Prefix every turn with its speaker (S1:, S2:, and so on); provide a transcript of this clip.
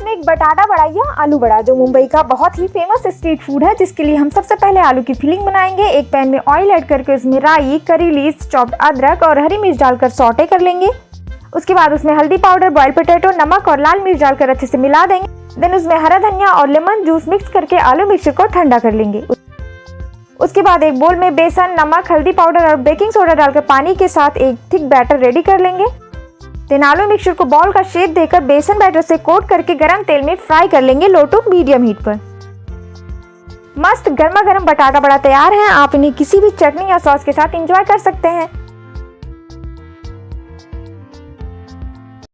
S1: इसमें एक बटाटा बड़ा या आलू बड़ा जो मुंबई का बहुत ही फेमस स्ट्रीट फूड है, जिसके लिए हम सबसे पहले आलू की फिलिंग बनाएंगे। एक पैन में ऑयल ऐड करके उसमें राई, करी लीव्स, चॉप्ड अदरक और हरी मिर्च डालकर सौटे कर लेंगे। उसके बाद उसमें हल्दी पाउडर, बॉइल्ड पोटैटो, नमक और लाल मिर्च डालकर अच्छे से मिला देंगे। देन उसमें हरा धनिया और लेमन जूस मिक्स करके आलू मिक्सचर को ठंडा कर लेंगे। उसके बाद एक बोल में बेसन, नमक, हल्दी पाउडर और बेकिंग सोडा डालकर पानी के साथ एक थिक बैटर रेडी कर लेंगे। देन आलू मिक्सचर को बॉल का शेप देकर बेसन बैटर से कोट करके गरम तेल में फ्राई कर लेंगे लो टू मीडियम हीट पर। मस्त गर्मा गर्म बटाटा बड़ा तैयार है। आप इन्हें किसी भी चटनी या सॉस के साथ एंजॉय कर सकते हैं।